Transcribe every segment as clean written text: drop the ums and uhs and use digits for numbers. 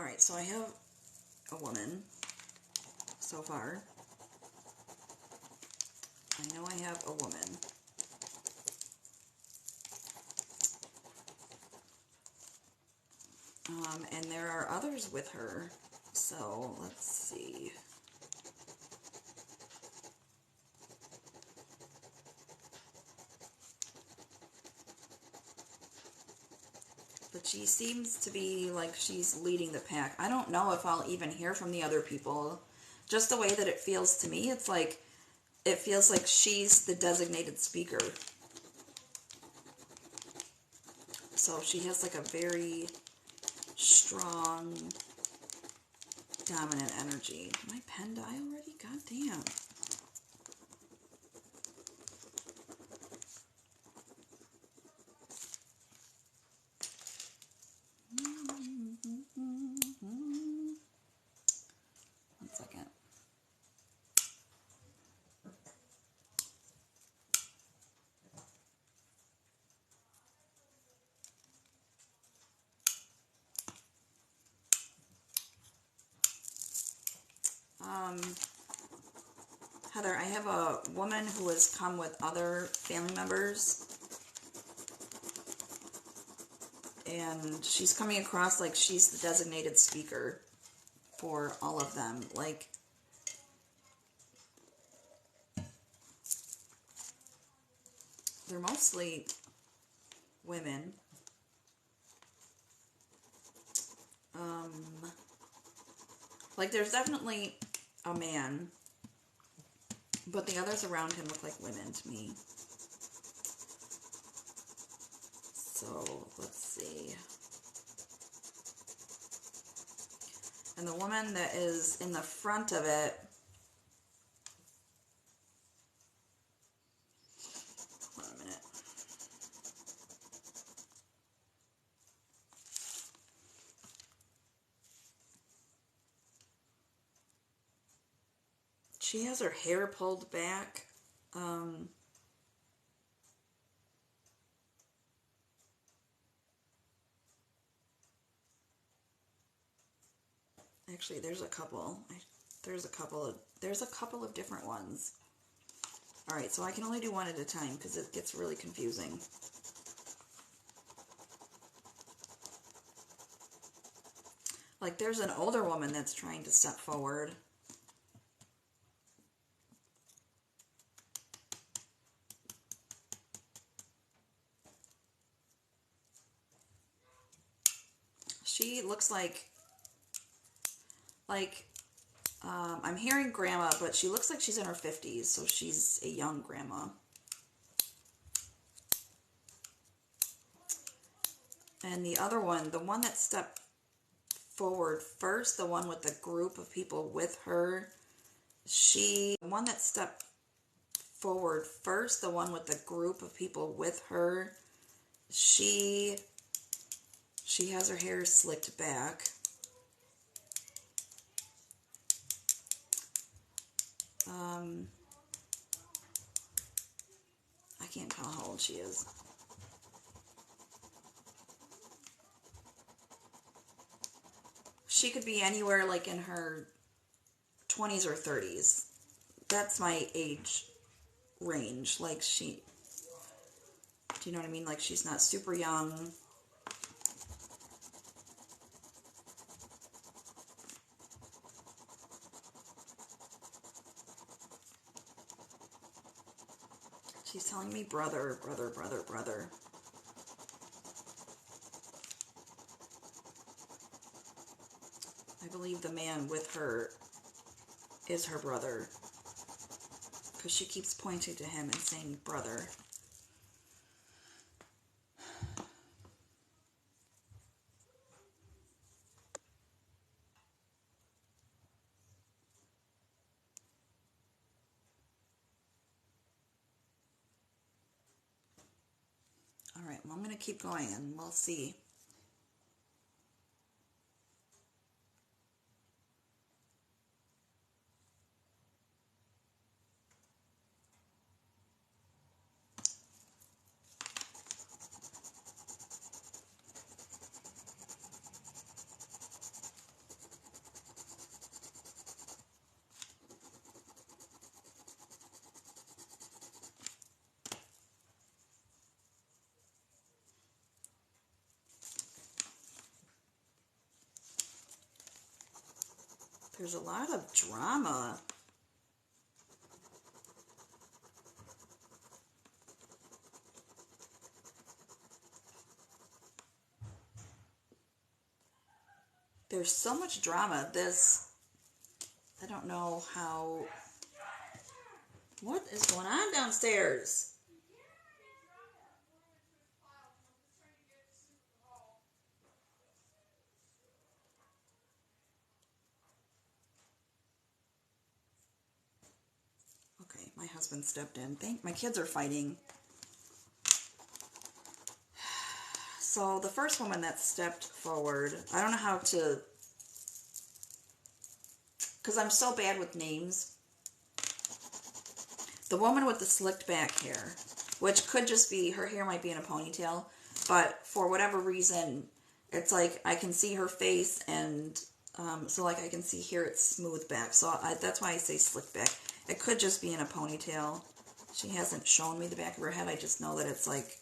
Alright, so I have a woman so far. I know I have a woman. And there are others with her. So, let's see. But she seems to be like she's leading the pack. I don't know if I'll even hear from the other people. Just the way that it feels to me, it's like, it feels like she's the designated speaker. So she has like a very strong, dominant energy. Did my pen die already? God damn. One second. Heather, I have a woman who has come with other family members, and she's coming across like she's the designated speaker for all of them. Like, they're mostly women. Like, there's definitely a man, but the others around him look like women to me. So, let's see. And the woman that is in the front of it, hold on a minute. She has her hair pulled back. Actually, there's a couple. There's a couple of different ones. All right, so I can only do one at a time because it gets really confusing. Like, there's an older woman that's trying to step forward. She looks like I'm hearing grandma, but she looks like she's in her 50s, so she's a young grandma. And the other one, the one that stepped forward first, the one with the group of people with her, the one that stepped forward first, the one with the group of people with her, she has her hair slicked back. I can't tell how old she is. She could be anywhere like in her 20s or 30s. That's my age range. Like, do you know what I mean? Like, she's not super young. She's telling me brother, brother, brother, brother. I believe the man with her is her brother, because she keeps pointing to him and saying brother. All right, well, I'm going to keep going and we'll see. There's a lot of drama. There's so much drama. I don't know how, what is going on downstairs? Okay, my husband stepped in. My kids are fighting. So the first woman that stepped forward, I don't know how to, because I'm so bad with names. The woman with the slicked back hair, which could just be, her hair might be in a ponytail, but for whatever reason, it's like I can see her face, and so like I can see here it's smooth back. So that's why I say slicked back. It could just be in a ponytail. She hasn't shown me the back of her head. I just know that it's like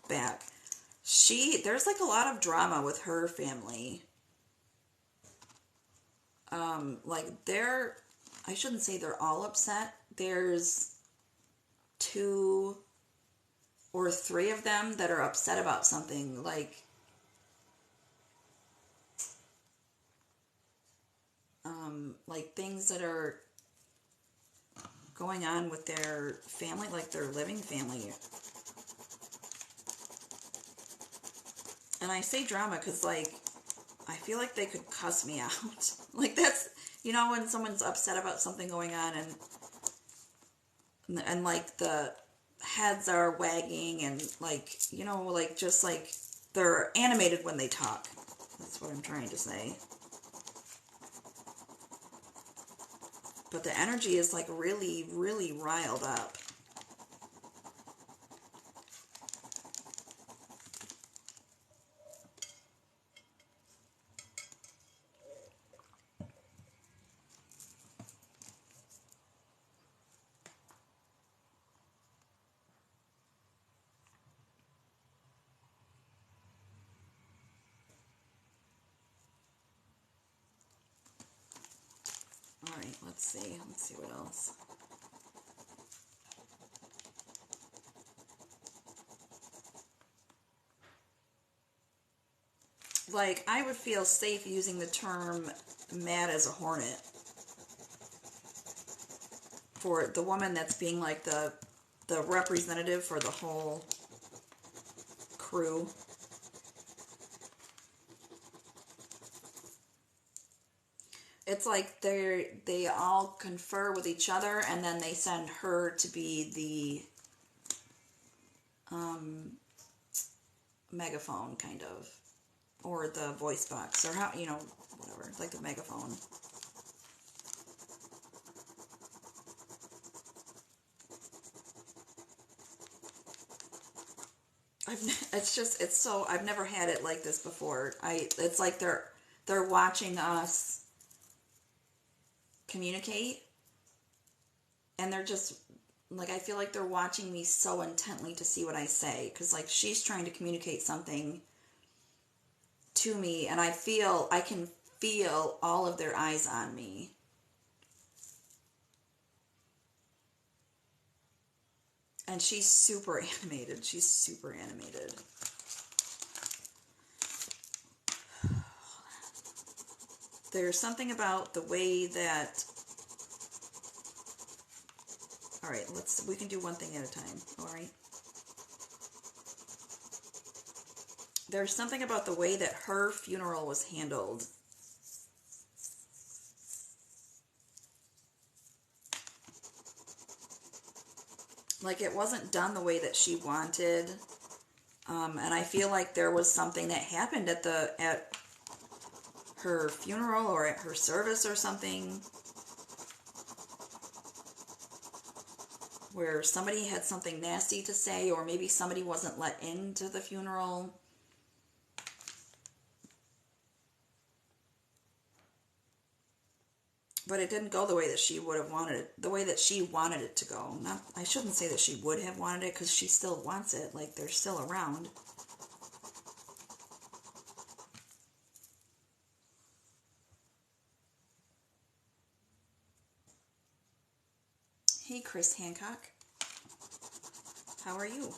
back. There's like a lot of drama with her family. I shouldn't say they're all upset. There's 2 or 3 of them that are upset about something, like things that are going on with their family, like their living family. And I say drama because, like, I feel like they could cuss me out. Like, that's, when someone's upset about something going on, and like the heads are wagging, and like, like just like they're animated when they talk. That's what I'm trying to say. But the energy is like really, really riled up. Alright, let's see what else. Like, I would feel safe using the term mad as a hornet for the woman that's being like the representative for the whole crew. It's like they all confer with each other, and then they send her to be the megaphone, kind of, or the voice box, or how, whatever, like the megaphone. I've never had it like this before. It's like they're watching us communicate, and they're just, like, I feel like they're watching me so intently to see what I say, because, like, she's trying to communicate something to me, and I can feel all of their eyes on me. And she's super animated. There's something about the way that... Alright, we can do one thing at a time, alright? There's something about the way that her funeral was handled. Like, it wasn't done the way that she wanted. And I feel like there was something that happened at her funeral or at her service or something, where somebody had something nasty to say, or maybe somebody wasn't let into the funeral. But it didn't go the way that she would have wanted it, the way that she wanted it to go. I shouldn't say that she would have wanted it, because she still wants it, like, they're still around. Hey, Chris Hancock. How are you?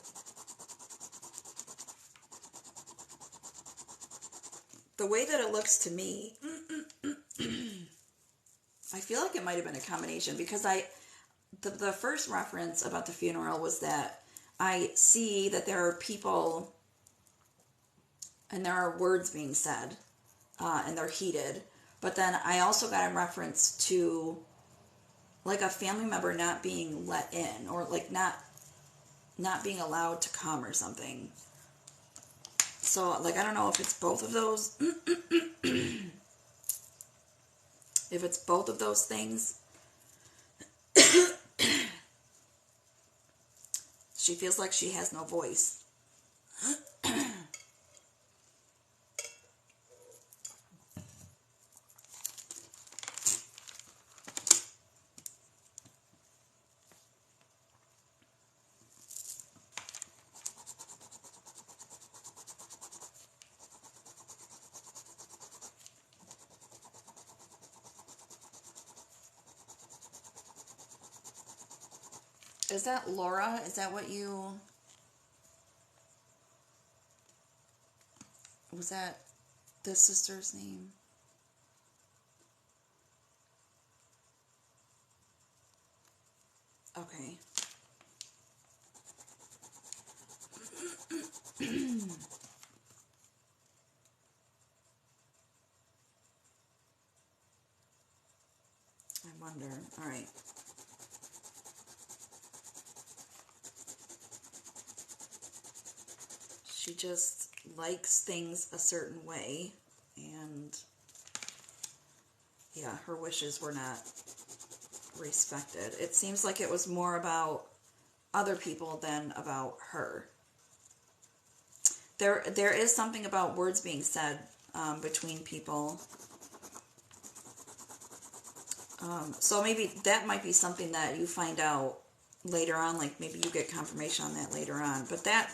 The way that it looks to me, I feel like it might have been a combination because the first reference about the funeral was that I see that there are people and there are words being said and they're heated. But then I also got a reference to like a family member not being let in or like not being allowed to come or something. So like I don't know if it's both of those if it's both of those things. She feels like she has no voice. Is that Laura? Is that what you... Was that the sister's name? Okay. I wonder. All right. She just likes things a certain way, and yeah, her wishes were not respected. It seems like it was more about other people than about her. There is something about words being said between people. So maybe that might be something that you find out later on, like maybe you get confirmation on that later on. But that,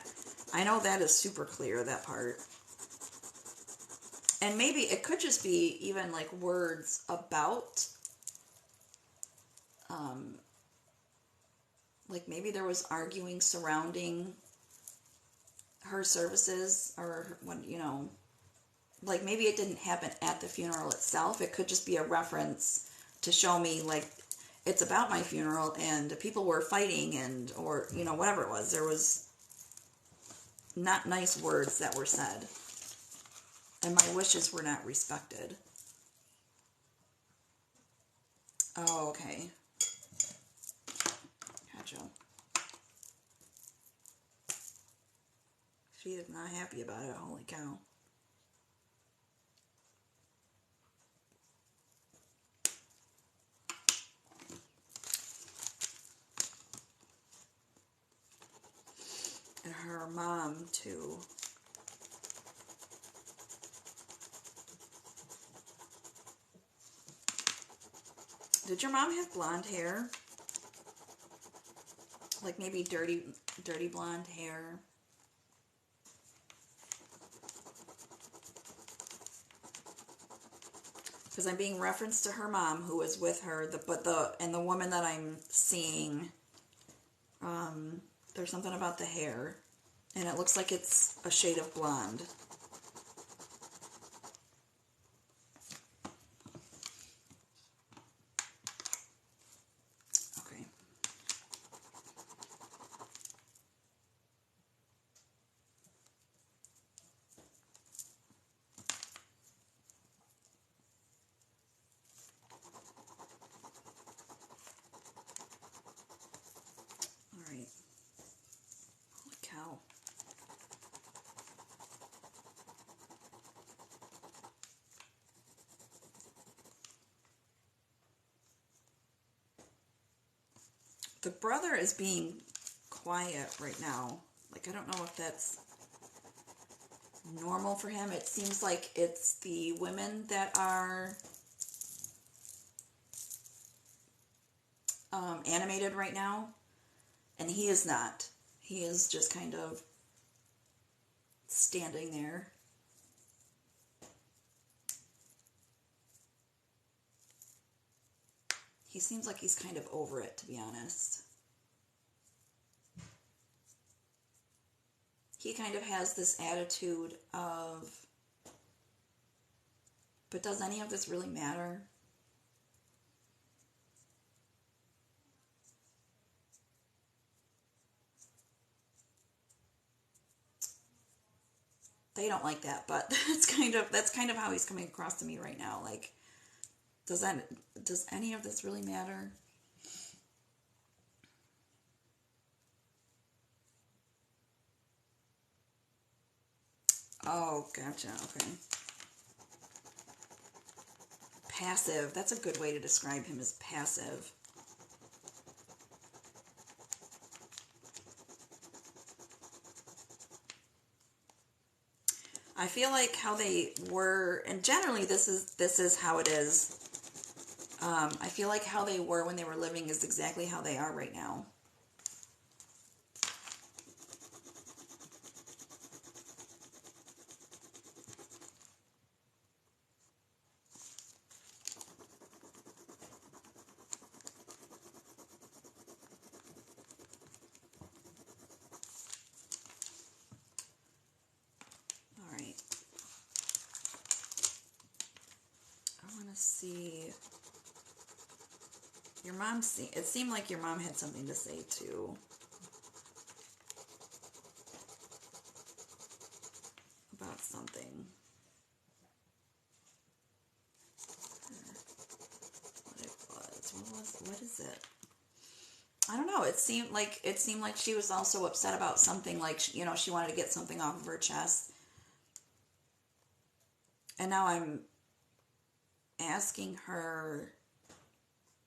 I know that is super clear, that part. And maybe it could just be even like words about, like maybe there was arguing surrounding her services or when, you know, like maybe it didn't happen at the funeral itself. It could just be a reference to show me like it's about my funeral and people were fighting and, or, you know, whatever it was. There was not nice words that were said and my wishes were not respected. Oh, okay. Gotcha. She is not happy about it. Holy cow. And her mom, too. Did your mom have blonde hair? Like maybe dirty blonde hair? Because I'm being referenced to her mom who was with her, and the woman that I'm seeing, there's something about the hair, and it looks like it's a shade of blonde. Okay. All right. Holy cow. The brother is being quiet right now. Like, I don't know if that's normal for him. It seems like it's the women that are animated right now, and he is not. He is just kind of standing there. He seems like he's kind of over it, to be honest. He kind of has this attitude of, but does any of this really matter? They don't like that, but that's kind of how he's coming across to me right now. Like, does any of this really matter? Oh, gotcha. Okay. Passive. That's a good way to describe him, as passive. I feel like how they were, and generally this is how it is. I feel like how they were when they were living is exactly how they are right now. All right. I want to see. Your mom, it seemed like your mom had something to say too. About something. What is it? I don't know. It seemed like she was also upset about something, like, you know, she wanted to get something off of her chest. And now I'm asking her,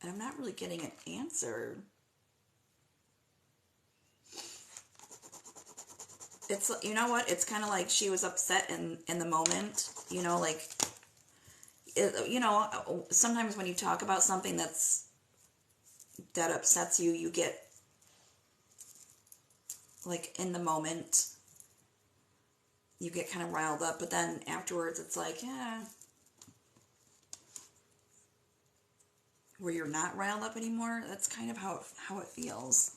and I'm not really getting an answer. It's, you know what? It's kind of like she was upset in the moment, you know, like, you know, sometimes when you talk about something that upsets you, you get, like, in the moment, you get kind of riled up, but then afterwards it's like, yeah, where you're not riled up anymore. That's kind of how it feels.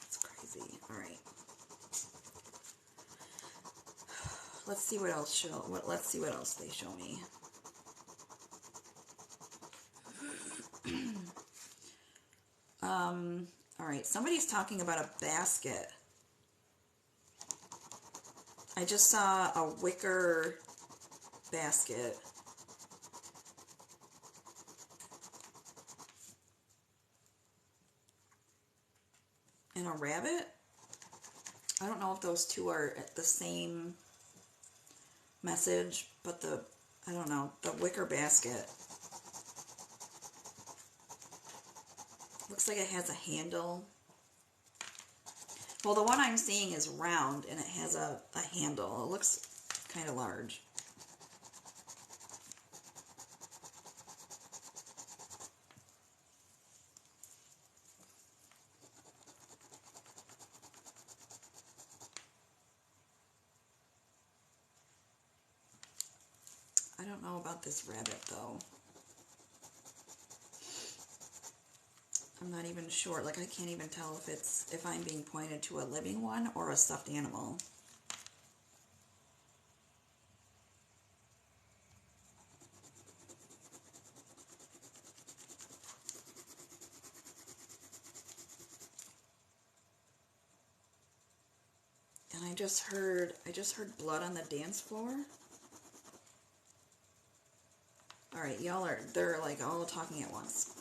It's crazy. All right. Let's see what else let's see what else they show me. All right, somebody's talking about a basket. I just saw a wicker basket. And a rabbit? I don't know if those two are the same message, but I don't know, the wicker basket. Looks like it has a handle. Well, the one I'm seeing is round and it has a handle. It looks kind of large. I don't know about this rabbit though. I'm not even sure. Like, I can't even tell if I'm being pointed to a living one or a stuffed animal. And I just heard blood on the dance floor. All right, they're like all talking at once.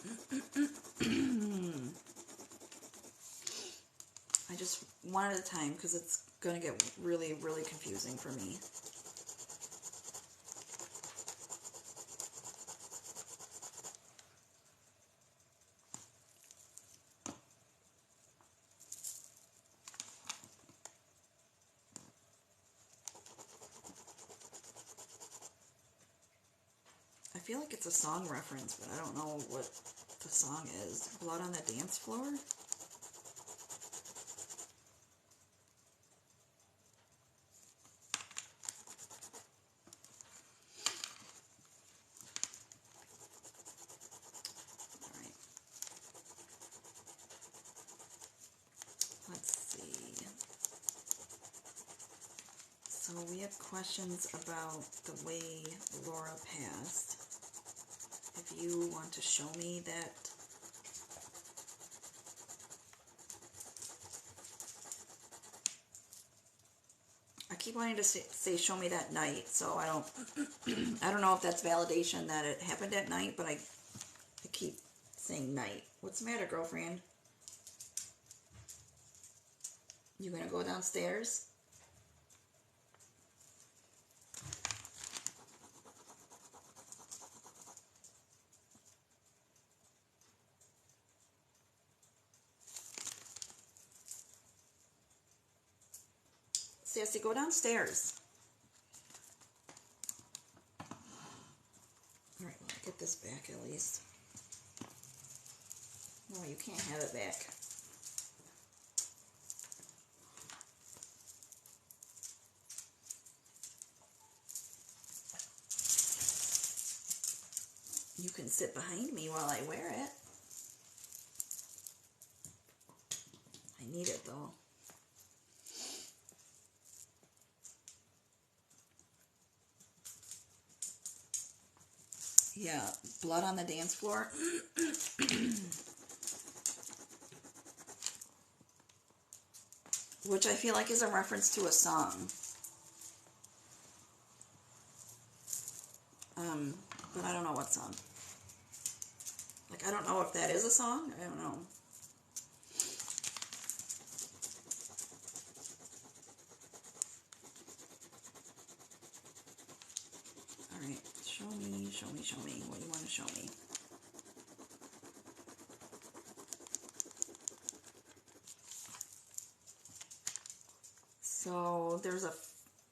I just one at a time because it's going to get really, really confusing for me. I feel like it's a song reference, but I don't know what the song is. Blood on the Dance Floor? Alright. Let's see. So we have questions about the way Laura passed. If you want to show me that. I keep wanting to say show me that night, so I don't know if that's validation that it happened at night, but I keep saying night. What's the matter, girlfriend? You gonna go downstairs? Sassy, go downstairs. Alright, well, get this back at least. No, you can't have it back. You can sit behind me while I wear it. I need it though. Yeah, blood on the dance floor. Which I feel like is a reference to a song. But I don't know what song. Like, I don't know if that is a song. I don't know. Alright, show me, show me, show me. What do you want to show me?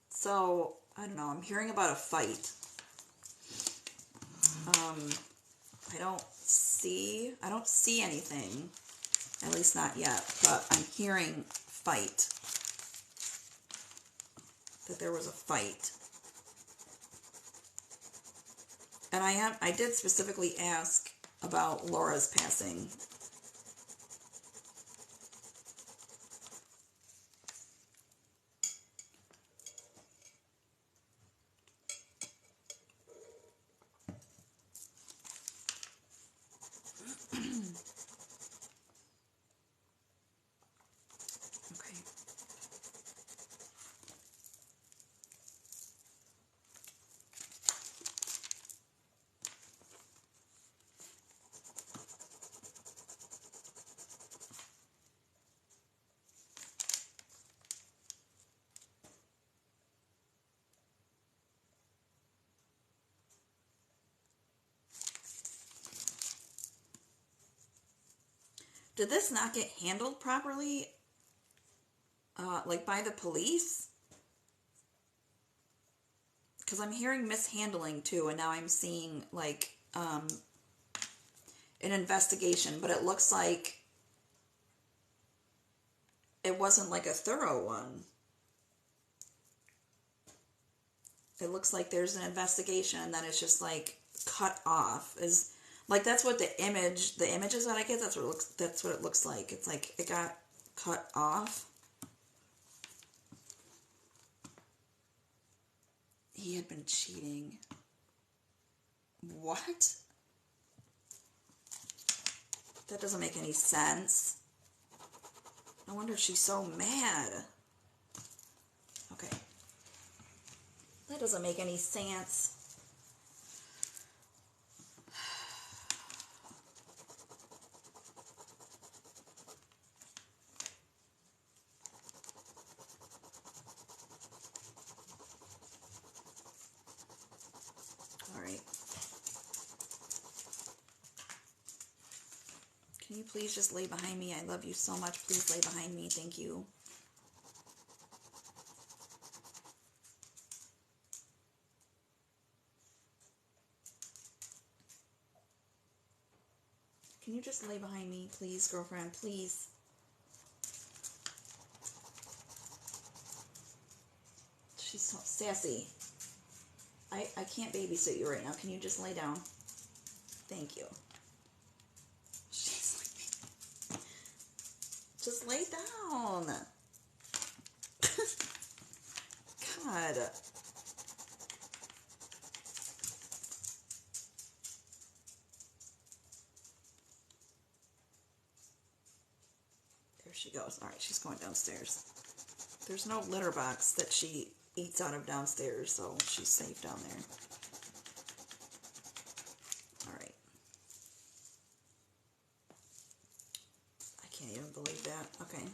So, I don't know, I'm hearing about a fight. I don't see anything, at least not yet, but I'm hearing fight. That there was a fight. And I did specifically ask about Laura's passing. Okay. Did this not get handled properly? Like by the police? Because I'm hearing mishandling too, and now I'm seeing like an investigation, but it looks like it wasn't like a thorough one. It looks like there's an investigation and then it's just like cut off. Is like that's what the images that I get, that's what it looks like. It's like it got cut off. He had been cheating. What? That doesn't make any sense. No wonder she's so mad. Okay. That doesn't make any sense. All right. Can you please just lay behind me? I love you so much. Please lay behind me. Thank you. Can you just lay behind me, please, girlfriend? Please. She's so sassy. I can't babysit you right now. Can you just lay down? Thank you. She's like, just lay down. God. There she goes. All right, she's going downstairs. There's no litter box that she eats out of downstairs, so she's safe down there. All right. I can't even believe that. Okay.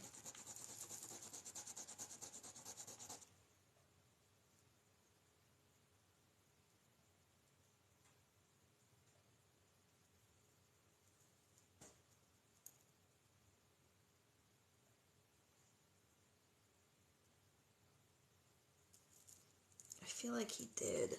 I feel like he did.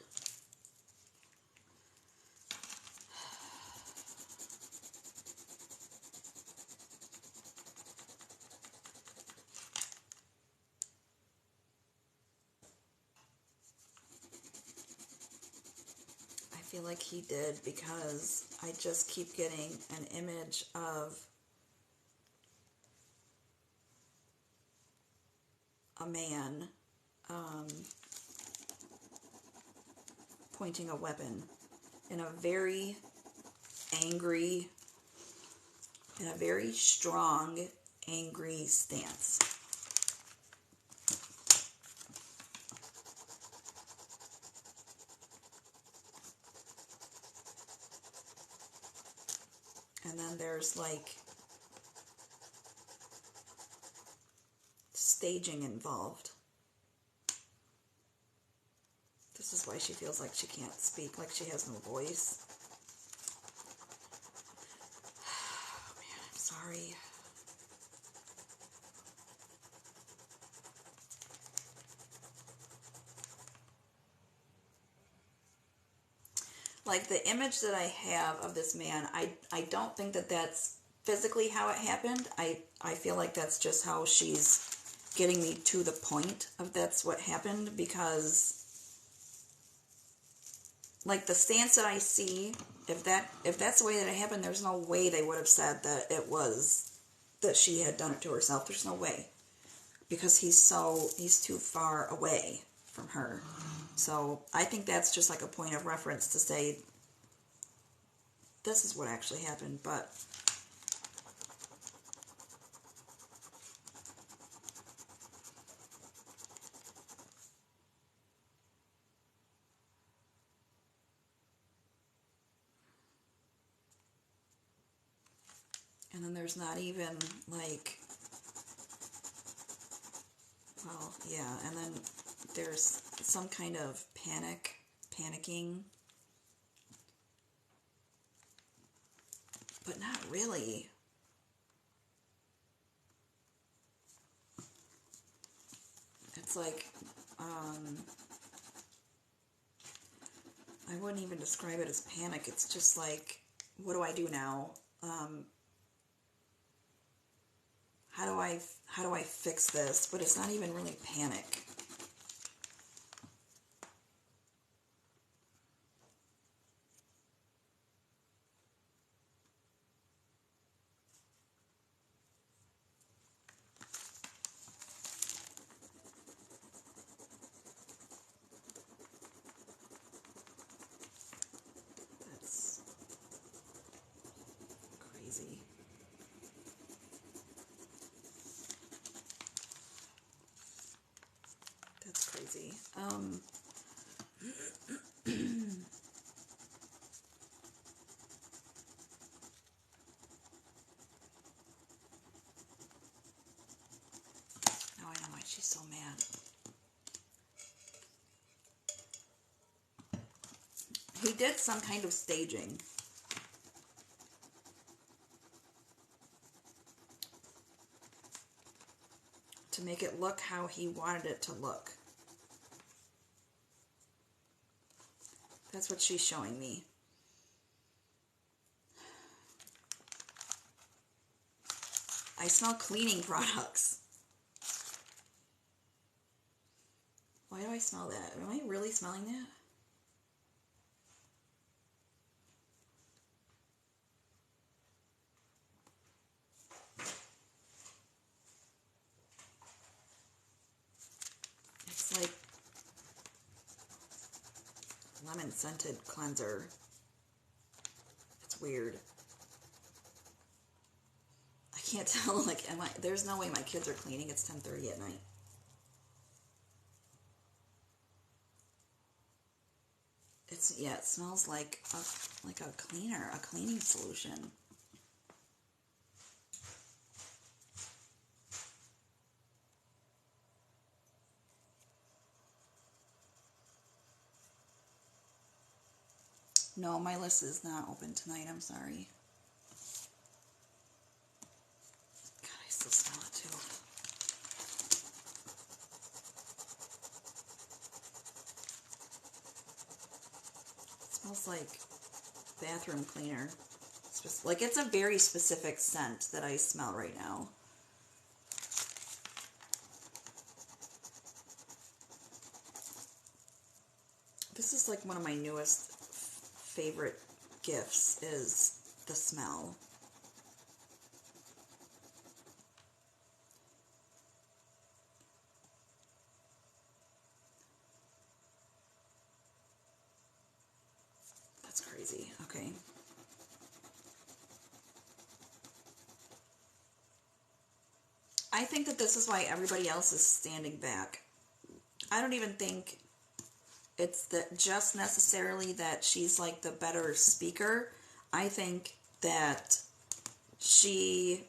I feel like he did because I just keep getting an image of a man pointing a weapon in a very angry, in a very strong, angry stance. And then there's like staging involved. This is why she feels like she can't speak, like she has no voice. Oh man, I'm sorry. Like the image that I have of this man, I don't think that that's physically how it happened. I feel like that's just how she's getting me to the point of that's what happened, because like the stance that I see, if that's the way that it happened, there's no way they would have said that it was that she had done it to herself. There's no way, because he's too far away from her. So I think that's just like a point of reference to say this is what actually happened. But and then there's not even like, well, yeah, and then there's some kind of panicking, but not really. It's like, I wouldn't even describe it as panic. It's just like, what do I do now? How do I fix this? But it's not even really panic. That's crazy. That's crazy. Now I know why she's so mad. He did some kind of staging. To make it look how he wanted it to look. That's what she's showing me. I smell cleaning products. Why do I smell that? Am I really smelling that? It's like lemon scented cleanser. It's weird. I can't tell, like, there's no way my kids are cleaning. It's 10:30 at night. Yeah, it smells like a cleaner, a cleaning solution. No, my list is not open tonight. I'm sorry. God, I still smell it too. It smells like bathroom cleaner. It's just like, it's a very specific scent that I smell right now. This is like one of my newest favorite gifts, is the smell. That's crazy. Okay. I think that this is why everybody else is standing back. I don't even think it's just necessarily that she's like the better speaker. I think that she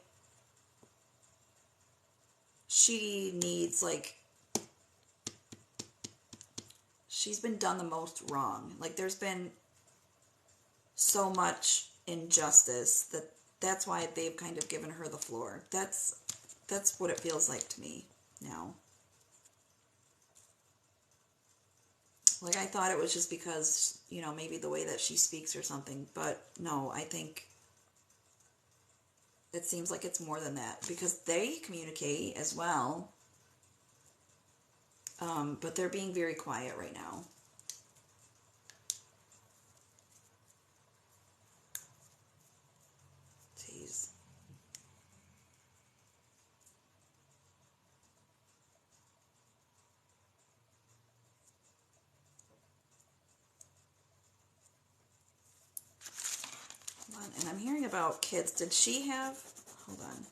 needs, like, she's been done the most wrong. Like, there's been so much injustice that's why they've kind of given her the floor. That's what it feels like to me now. Like, I thought it was just because, maybe the way that she speaks or something, but no, I think it seems like it's more than that, because they communicate as well, but they're being very quiet right now. Jeez. Hold on. And I'm hearing about kids. Did she have... Hold on.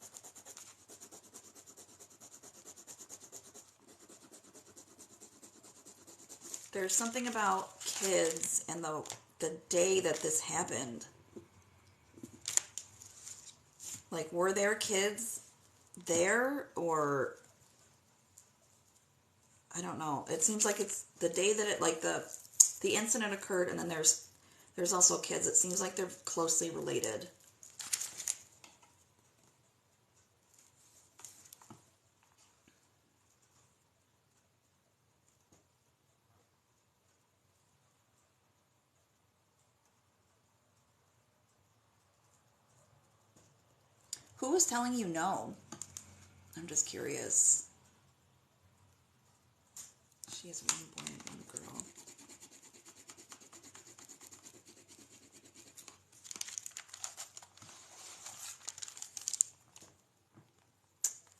There's something about kids and the day that this happened. Like, were there kids there, or I don't know. It seems like it's the day that it, like, the incident occurred, and then there's also kids. It seems like they're closely related. Who was telling you no? I'm just curious. She has one boy and one girl.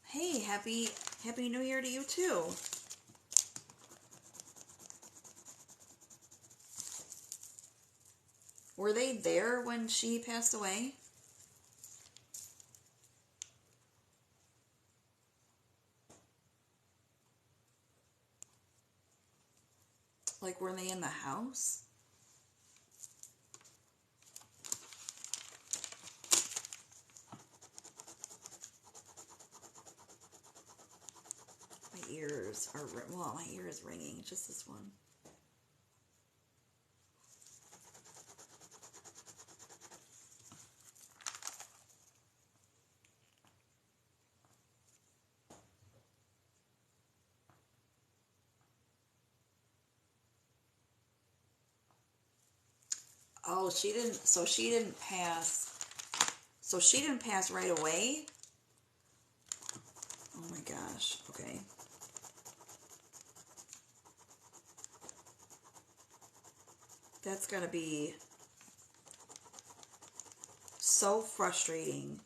Hey, happy New Year to you too. Were they there when she passed away? Like, were they in the house? My ears are, well, my ear is ringing. Just this one. Oh, she didn't, so she didn't pass right away? Oh my gosh. Okay. That's gotta be so frustrating.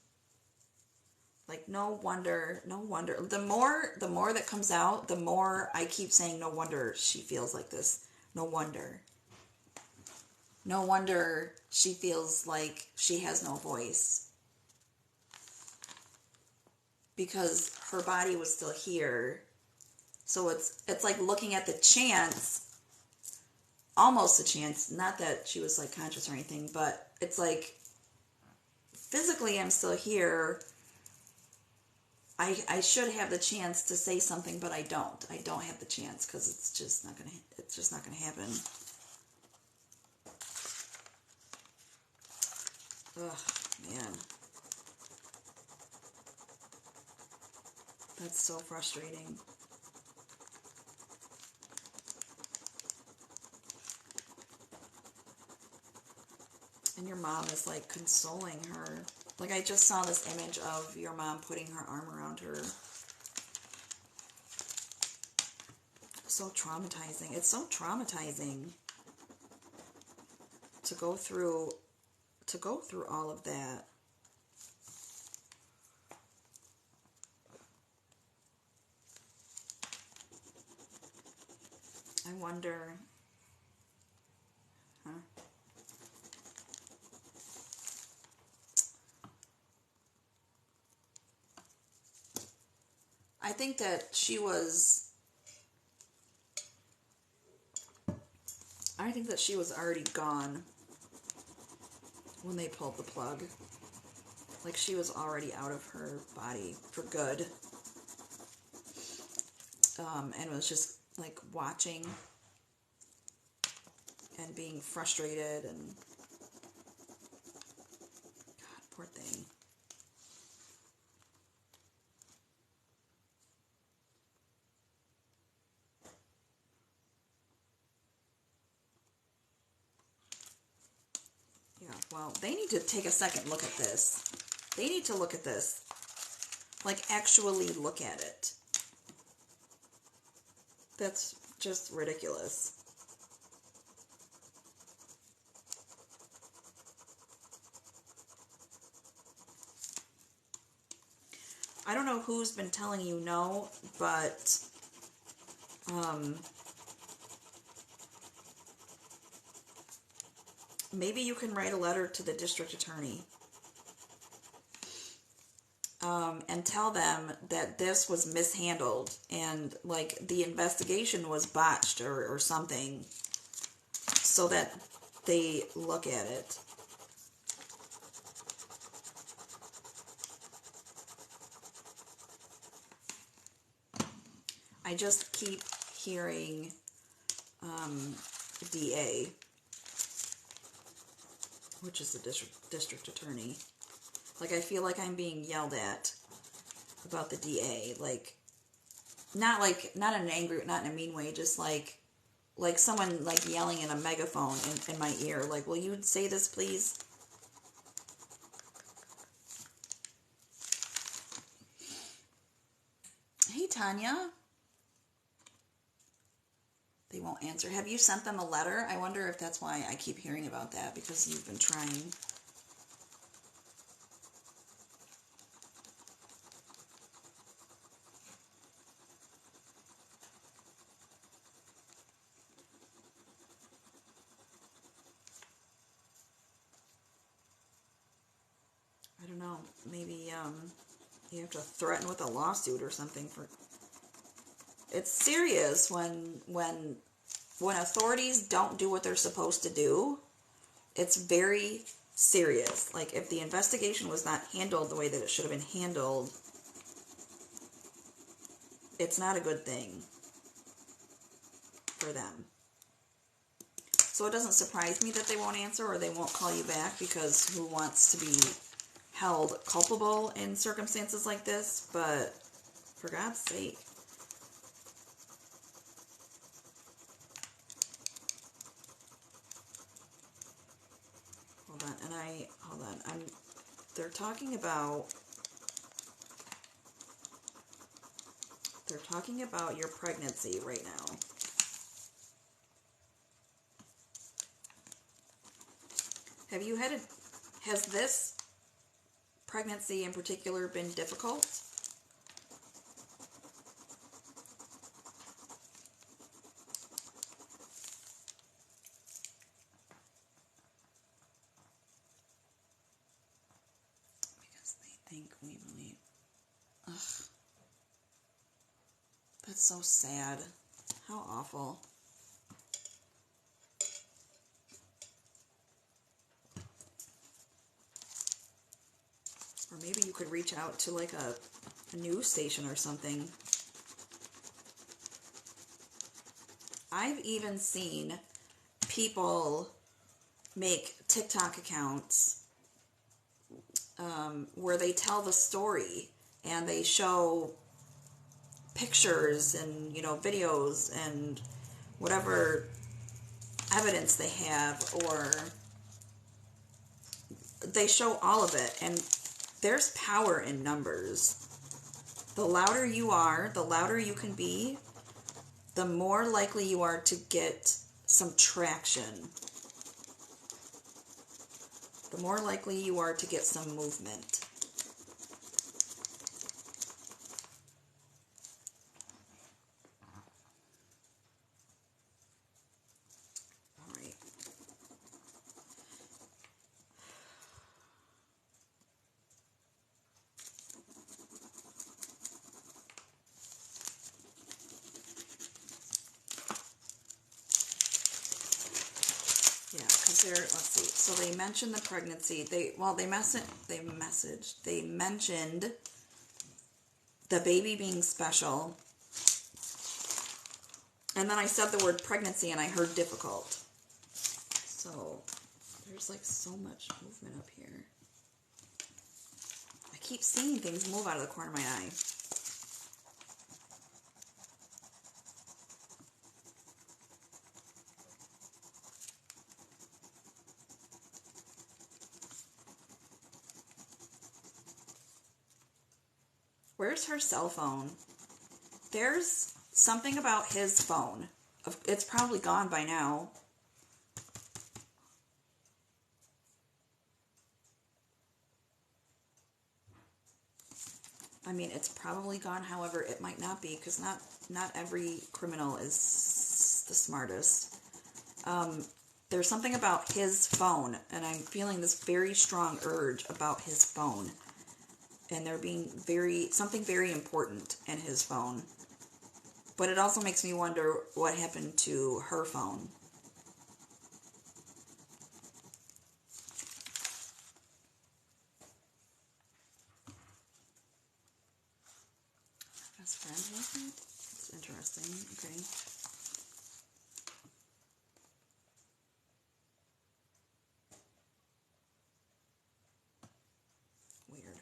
Like, no wonder, no wonder. The more that comes out, the more I keep saying, no wonder she feels like this. No wonder. No wonder she feels like she has no voice. Because her body was still here. So it's like looking at the chance, almost a chance, not that she was like conscious or anything, but it's like physically I'm still here. I should have the chance to say something, but I don't. I don't have the chance because it's just not gonna happen. Ugh, man. That's so frustrating. And your mom is like consoling her. Like, I just saw this image of your mom putting her arm around her. So traumatizing. It's so traumatizing to go through all of that. I wonder, huh? I think that she was already gone when they pulled the plug. Like, she was already out of her body for good. And was just like watching and being frustrated, and God, poor thing. Yeah, well, they need to take a second look at this. They need to look at this. Like, actually look at it. That's just ridiculous. I don't know who's been telling you no, but maybe you can write a letter to the district attorney and tell them that this was mishandled and like the investigation was botched or something, so that they look at it. I just keep hearing DA, which is the district attorney. Like, I feel like I'm being yelled at about the DA. Not in an angry, not in a mean way, just like someone like yelling in a megaphone in my ear. Like, will you say this, please? Hey, Tanya. They won't answer. Have you sent them a letter? I wonder if that's why I keep hearing about that, because you've been trying. I don't know. Maybe you have to threaten with a lawsuit or something for. It's serious when authorities don't do what they're supposed to do. It's very serious. Like, if the investigation was not handled the way that it should have been handled, it's not a good thing for them. So it doesn't surprise me that they won't answer or they won't call you back, because who wants to be held culpable in circumstances like this? But for God's sake. Hold on. They're talking about They're talking about your pregnancy right now. Has this pregnancy in particular been difficult? Because they think we believe. Ugh. That's so sad. How awful. Or maybe you could reach out to like a news station or something. I've even seen people make TikTok accounts where they tell the story and they show pictures and, videos and whatever evidence they have, or they show all of it. And there's power in numbers. The louder you are, the louder you can be, the more likely you are to get some traction. The more likely you are to get some movement. All right. Yeah, because let's see. So they mentioned the pregnancy. They mentioned the baby being special. And then I said the word pregnancy and I heard difficult. So there's like so much movement up here. I keep seeing things move out of the corner of my eye. Where's her cell phone? There's something about his phone. It's probably gone by now. I mean, it's probably gone. However, it might not be, because not every criminal is the smartest. There's something about his phone, and I'm feeling this very strong urge about his phone. And there being something very important in his phone. But it also makes me wonder what happened to her phone. Best friend happened? That's interesting. Okay. Weird.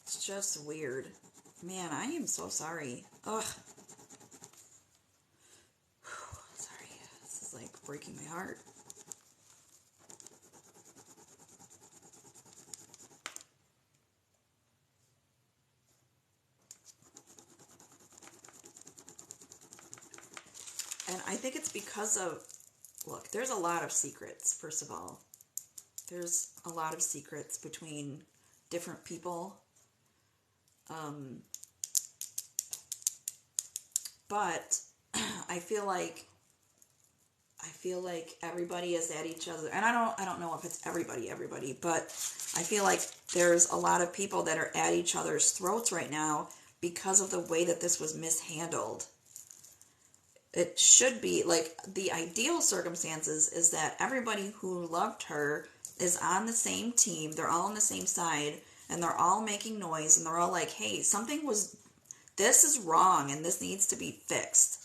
It's just weird. Man, I am so sorry. Ugh. Sorry. This is like breaking my heart. And I think it's because of, look, there's a lot of secrets, first of all. There's a lot of secrets between different people. But I feel like everybody is at each other, and I don't know if it's everybody, but I feel like there's a lot of people that are at each other's throats right now because of the way that this was mishandled. It should be, like, the ideal circumstances is that everybody who loved her is on the same team, they're all on the same side, and they're all making noise, and they're all like, hey, this is wrong, and this needs to be fixed.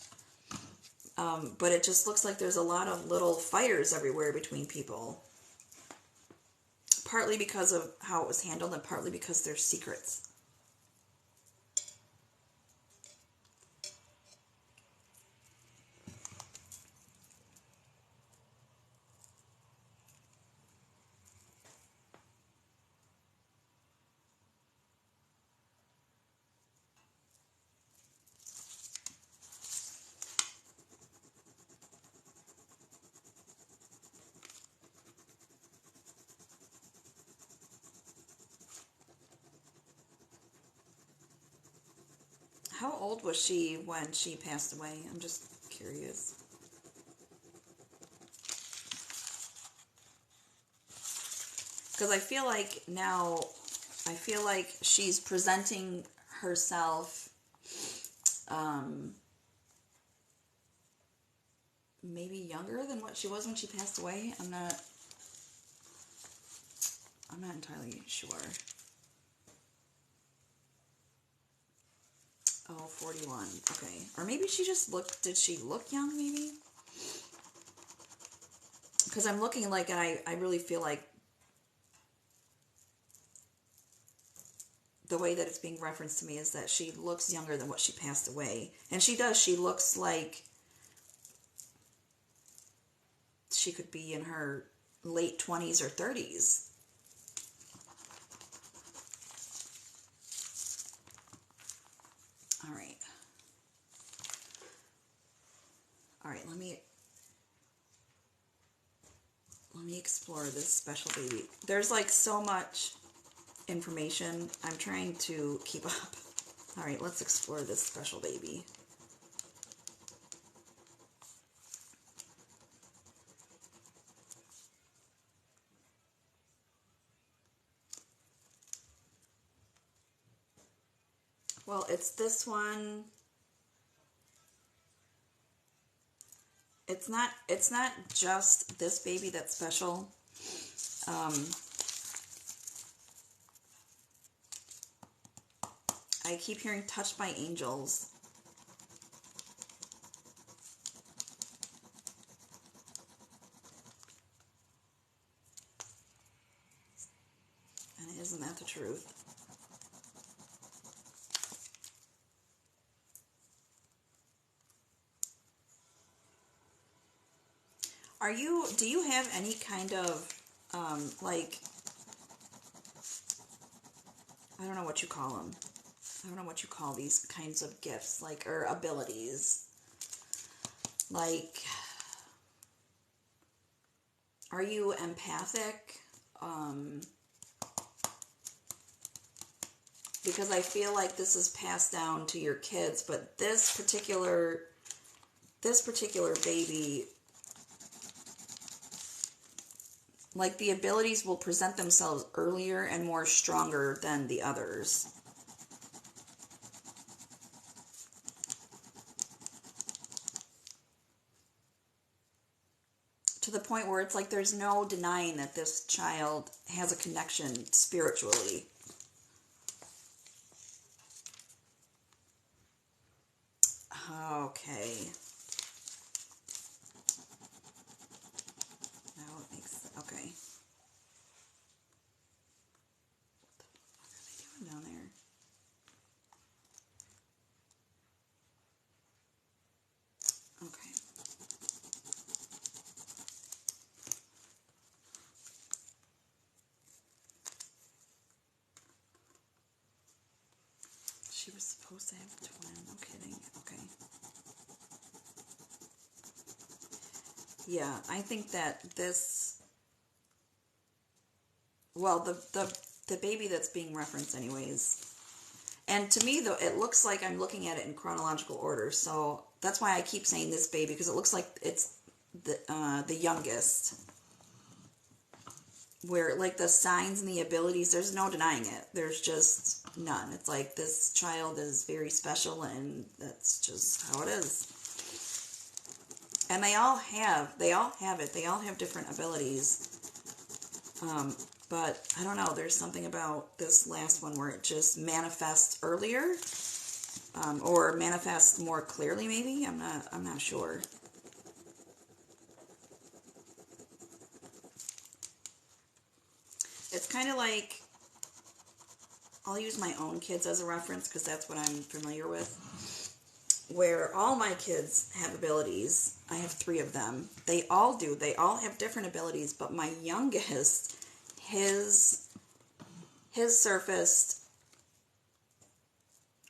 But it just looks like there's a lot of little fires everywhere between people. Partly because of how it was handled, and partly because there's secrets. old was she when she passed away? I'm just curious. Because I feel like she's presenting herself maybe younger than what she was when she passed away. I'm not entirely sure. Oh, 41. Okay. Or maybe she just did she look young maybe? Because I'm looking like, and I really feel like the way that it's being referenced to me is that she looks younger than what she passed away. And she does. She looks like she could be in her late 20s or 30s. All right. All right, let me explore this special baby. There's like so much information. I'm trying to keep up. All right, let's explore this special baby. Well, it's this one. It's not just this baby that's special. I keep hearing touched by angels. And isn't that the truth? Do you have any kind of, like, I don't know what you call them. I don't know what you call these kinds of gifts, like, or abilities. Like, are you empathic? Because I feel like this is passed down to your kids, but this particular baby, like, the abilities will present themselves earlier and more stronger than the others. To the point where it's like there's no denying that this child has a connection spiritually. Okay. Now it makes, okay. What are they doing down there? Okay. She was supposed to have a twin. No kidding. Okay. Yeah, I think that this, well, the baby that's being referenced anyways, and to me though, it looks like I'm looking at it in chronological order, so that's why I keep saying this baby, because it looks like it's the youngest, where like the signs and the abilities, there's no denying it. There's just none. It's like this child is very special, and that's just how it is. And they all have it. They all have different abilities. But I don't know, there's something about this last one where it just manifests earlier, or manifests more clearly maybe. I'm not sure. It's kind of like, I'll use my own kids as a reference because that's what I'm familiar with. Where all my kids have abilities. I have 3 of them. They all do. They all have different abilities, but my youngest, his surfaced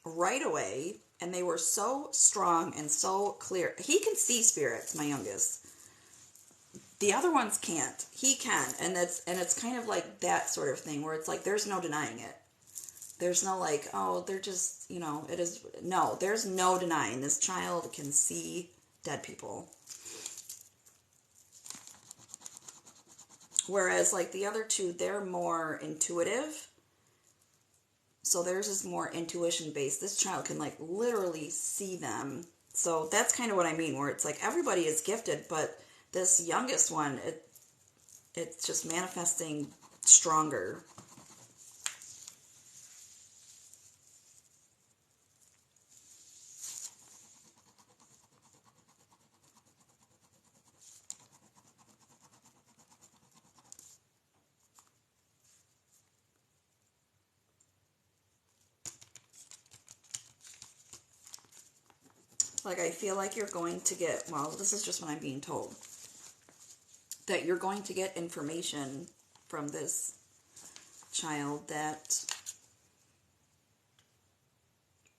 right away, and they were so strong and so clear. He can see spirits, my youngest. The other ones can't. He can, and it's kind of like that sort of thing where it's like there's no denying it. There's no like, oh, they're just, you know, it is, no, there's no denying this child can see dead people. Whereas like the other two, they're more intuitive. So theirs is more intuition based. This child can like literally see them. So that's kind of what I mean, where it's like everybody is gifted, but this youngest one, it's just manifesting stronger. Like, I feel like you're going to get, well, this is just what I'm being told, that you're going to get information from this child that,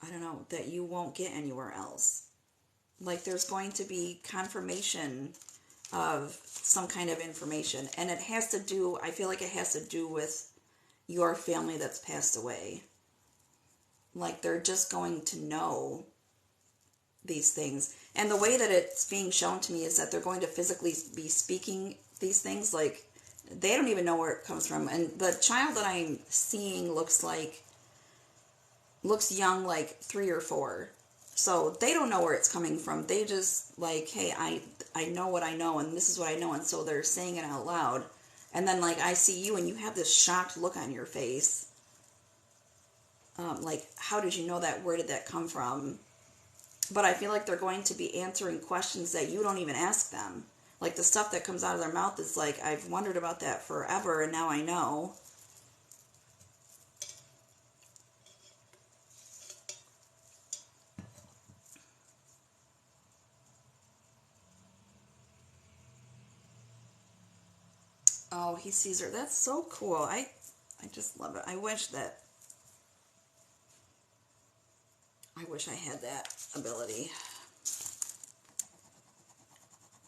I don't know, that you won't get anywhere else. Like, there's going to be confirmation of some kind of information. And it has to do, I feel like it has to do with your family that's passed away. Like, they're just going to know these things. And the way that it's being shown to me is that they're going to physically be speaking these things. Like, they don't even know where it comes from. And the child that I'm seeing looks young, like 3 or 4. So they don't know where it's coming from. They just like, hey, I know what I know, and this is what I know. And so they're saying it out loud. And then like I see you and you have this shocked look on your face. Like, how did you know that? Where did that come from? But I feel like they're going to be answering questions that you don't even ask them. Like, the stuff that comes out of their mouth is like, I've wondered about that forever, and now I know. Oh, he sees her. That's so cool. I just love it. I wish I had that ability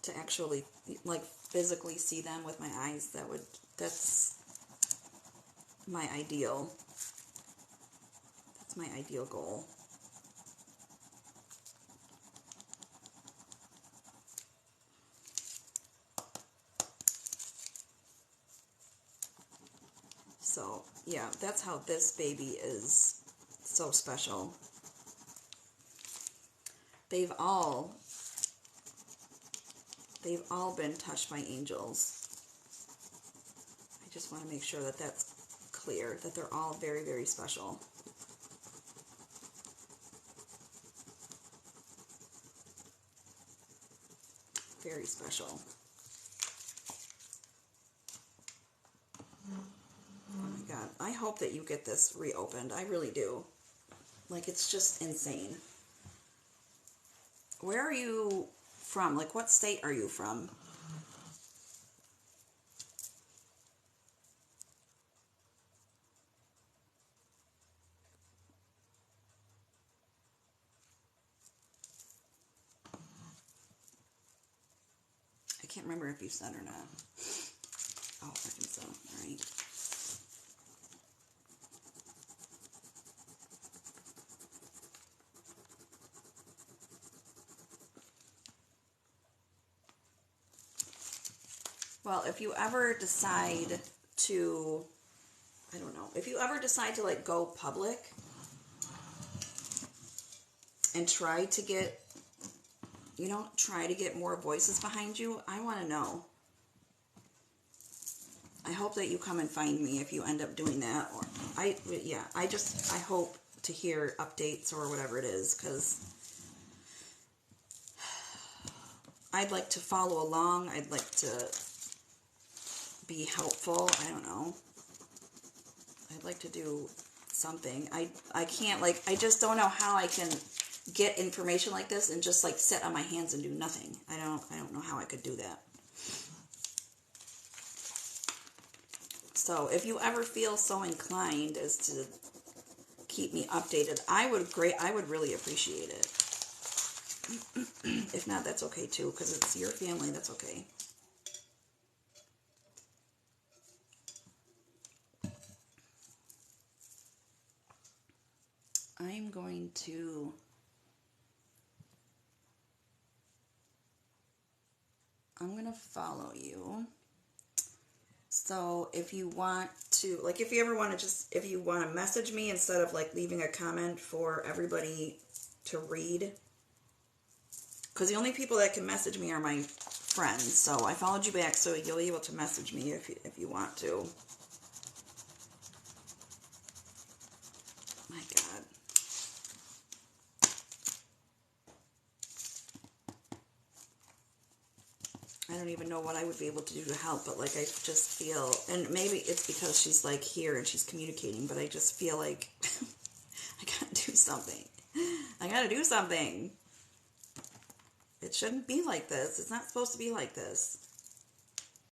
to actually, like, physically see them with my eyes. That's my ideal. That's my ideal goal. So, yeah, that's how this baby is so special. They've all been touched by angels. I just want to make sure that that's clear, that they're all very, very special. Very special. Oh my God. I hope that you get this reopened. I really do. Like, it's just insane. Where are you from? Like, what state are you from? I can't remember if you said or not. Oh, Arkansas. All right. Well, if you ever decide to, I don't know, if you ever decide to like go public and try to get, try to get more voices behind you, I want to know. I hope that you come and find me if you end up doing that. Or I hope to hear updates or whatever it is, because I'd like to follow along. I'd like to be helpful. I don't know. I'd like to do something. I can't, like, I just don't know how I can get information like this and just like sit on my hands and do nothing. I don't know how I could do that. So if you ever feel so inclined as to keep me updated, I would really appreciate it. If not, that's okay too, because it's your family. That's okay. going to follow you. So if you want to, like, if you ever want to if you want to message me instead of like leaving a comment for everybody to read, because the only people that can message me are my friends. So I followed you back, so you'll be able to message me if you want to. My God. I don't even know what I would be able to do to help, but like I just feel, and maybe it's because she's like here and she's communicating, but I just feel like I gotta do something. I gotta do something. It shouldn't be like this. It's not supposed to be like this.